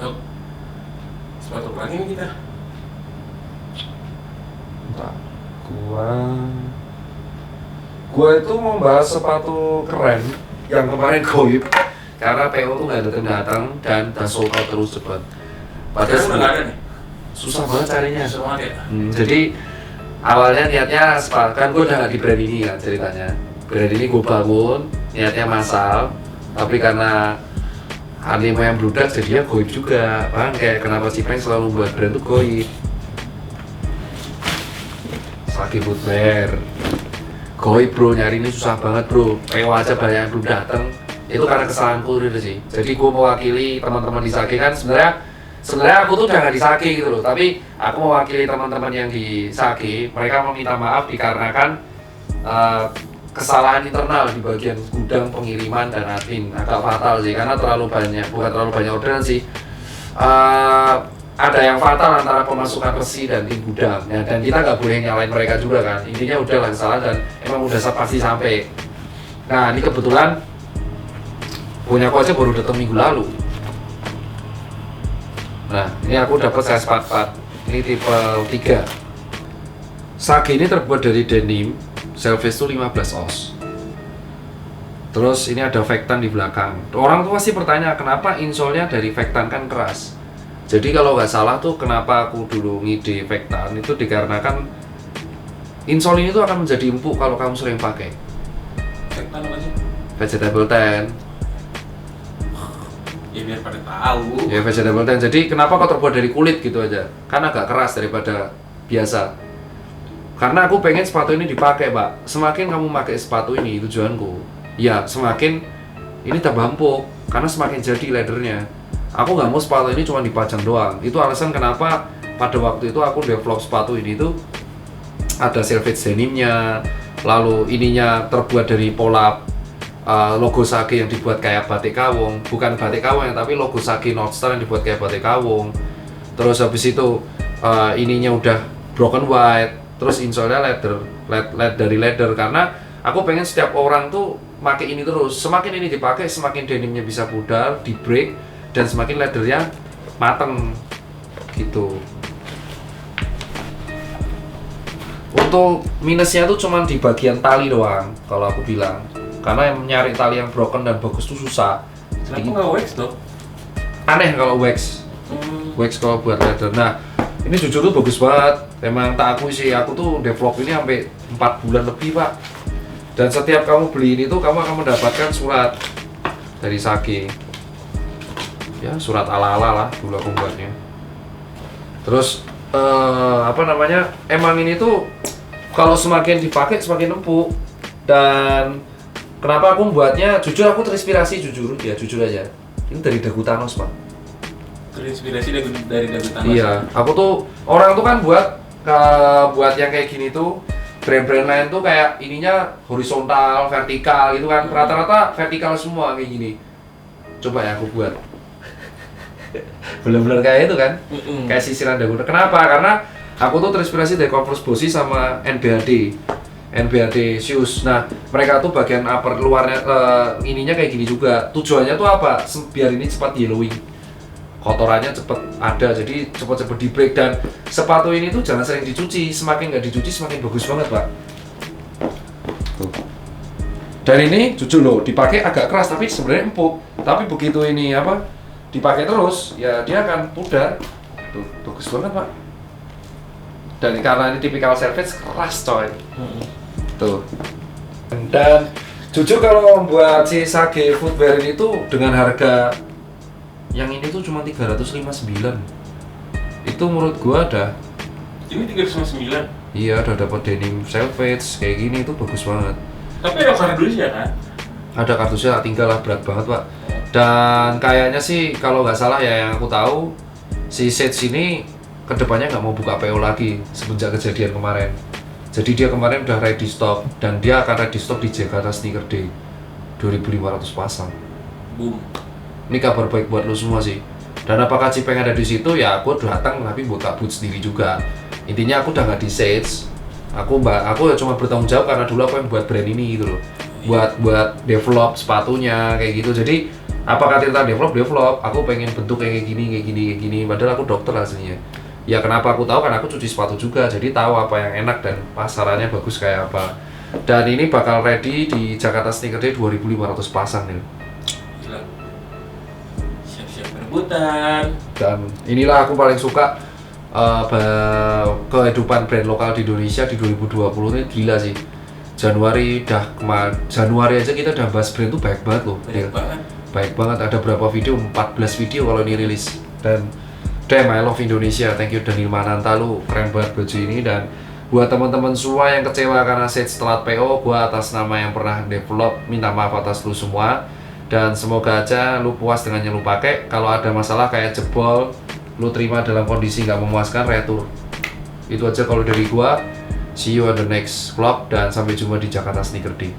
Dok, sepatu lagi nih kita. Entah, gua itu mau bahas sepatu keren yang kemarin goib karena PO tuh nggak datang dan sold out terus cepat. Padahal udah nggak ada nih. Susah banget carinya. Susah banget ya. Jadi awalnya niatnya kan gue udah nggak di brand ini kan ceritanya. Brand ini gue bangun niatnya massal, tapi karena anime yang bludak jadinya goib juga. Kan kayak kenapa Cipeng selalu buat brand tuh goib. Saki footwear. Goib bro, nyari ini susah banget bro. PO aja banyak yang belum dateng. Itu karena kesalahanku gitu sih. Jadi gue mewakili teman-teman di Saki kan sebenarnya aku tuh udah nggak di Saki gitu loh, tapi aku mewakili teman-teman yang di Saki. Mereka meminta maaf dikarenakan kesalahan internal di bagian gudang pengiriman dan admin. Agak fatal sih karena bukan terlalu banyak orderan sih. Ada yang fatal antara pemasukan resi dan tim gudang ya, dan kita nggak boleh nyalain mereka juga kan. Intinya udah lah kesalahan dan emang udah pasti sampai. Nah ini kebetulan punya aku aja baru datang minggu lalu. Nah ini aku dapat size 44, ini tipe 3. Sagi ini terbuat dari denim, selfish itu 15 oz. Terus ini ada Vectan di belakang. Orang tuh pasti bertanya kenapa insole-nya dari Vectan kan keras. Jadi kalau nggak salah tuh kenapa aku dulu ngide Vectan itu dikarenakan insole ini tuh akan menjadi empuk kalau kamu sering pakai. Vectan apa sih? Vegetable tan. Ya biar pada tahu. Ya vegetable tan. Jadi kenapa kok terbuat dari kulit gitu aja? Kan agak keras daripada biasa. Karena aku pengen sepatu ini dipakai, Pak. Semakin kamu pakai sepatu ini, tujuanku, ya semakin ini tambah empuk. Karena semakin jadi leathernya. Aku nggak mau sepatu ini cuma dipajang doang. Itu alasan kenapa pada waktu itu aku develop sepatu ini tuh ada selvedge denimnya, lalu ininya terbuat dari pola logo Sagi yang dibuat kayak batik kawung, bukan batik kawung ya, tapi logo Sagi North Star yang dibuat kayak batik kawung. Terus habis itu ininya udah broken white, terus insole-nya dari leather karena aku pengen setiap orang tuh pakai ini terus. Semakin ini dipakai, semakin denimnya bisa pudar, di break, dan semakin leathernya mateng gitu. Untuk minusnya tuh cuman di bagian tali doang kalau aku bilang, karena yang nyari tali yang broken dan bagus tuh susah. Kenapa nggak wax dong? Aneh kalau wax kalau buat leather. Nah ini jujur tuh bagus banget. Emang tak akui sih, aku tuh develop ini sampai 4 bulan lebih pak. Dan setiap kamu beli ini tuh kamu akan mendapatkan surat dari Sagi. Ya surat ala-ala lah dulu aku buatnya. Terus emang ini tuh kalau semakin dipakai semakin empuk. Dan kenapa aku membuatnya, jujur aku terinspirasi jujur aja. Ini dari dagu Thanos pak. Terinspirasi dari dagu Thanos. Iya, aku tuh orang tuh kan buat yang kayak gini tuh brand-brand lain tuh kayak ininya horizontal, vertikal gitu kan. Rata-rata vertikal semua kayak gini. Coba ya aku buat. Bener-bener kayak itu kan, kayak sisiran dagu. Kenapa? Karena aku tuh terinspirasi dari Converse Bossi sama NBAD shoes. Nah, mereka tuh bagian upper luarnya ininya kayak gini juga. Tujuannya tuh apa? Biar ini cepat yellowing, kotorannya cepet ada, jadi cepet di break. Dan sepatu ini tuh jangan sering dicuci. Semakin nggak dicuci semakin bagus banget pak. Tuh. Dan ini jujur loh, dipakai agak keras tapi sebenarnya empuk. Tapi begitu ini dipakai terus, ya dia akan pudar. Tuh, bagus banget pak. Dan karena ini tipikal selvedge keras coy. Tuh. Dan jujur kalau membuat si Sagi footwear ini tuh dengan harga yang ini tuh cuma 359. Itu menurut gua Ini 359. Iya, udah dapat denim selvedge kayak gini tuh bagus banget. Tapi ada kardusnya kan? Ada kartusnya, tinggal lah, berat banget pak. Dan kayaknya sih kalau nggak salah ya yang aku tahu, si Sage ini kedepannya nggak mau buka PO lagi semenjak kejadian kemarin. Jadi dia kemarin udah ready stock dan dia akan ready stock di Jakarta Sneaker Day 2.500 pasang. Boom. Ini kabar baik buat lo semua sih. Dan apakah Cipeng ada di situ? Ya aku datang tapi buka booth sendiri juga. Intinya aku udah nggak di Sage. Aku ya cuma bertanggung jawab karena dulu aku yang buat brand ini gitu loh. Buat develop sepatunya kayak gitu. Jadi Apakah Tirta develop, aku pengen bentuk kayak gini, padahal aku dokter aslinya. Ya kenapa aku tahu, karena aku cuci sepatu juga, jadi tahu apa yang enak dan pasarannya bagus kayak apa. Dan ini bakal ready di Jakarta Sneaker Day 2.500 pasang nih. Gila. Siap-siap perebutan. Dan inilah aku paling suka kehidupan brand lokal di Indonesia di 2020 ini gila sih. Januari aja kita udah bahas brand tuh baik banget loh. Baik banget, ada berapa video, 14 video kalau ini rilis. Dan damn, I love Indonesia. Thank you Daniel Mananta, lu keren banget baju ini. Dan buat teman-teman semua yang kecewa karena set telat PO, gua atas nama yang pernah develop minta maaf atas lu semua. Dan semoga aja lu puas dengan yang lu pakai. Kalau ada masalah kayak jebol, lu terima dalam kondisi nggak memuaskan, retur. Itu aja kalau dari gua. See you on the next vlog dan sampai jumpa di Jakarta Sneaker Day.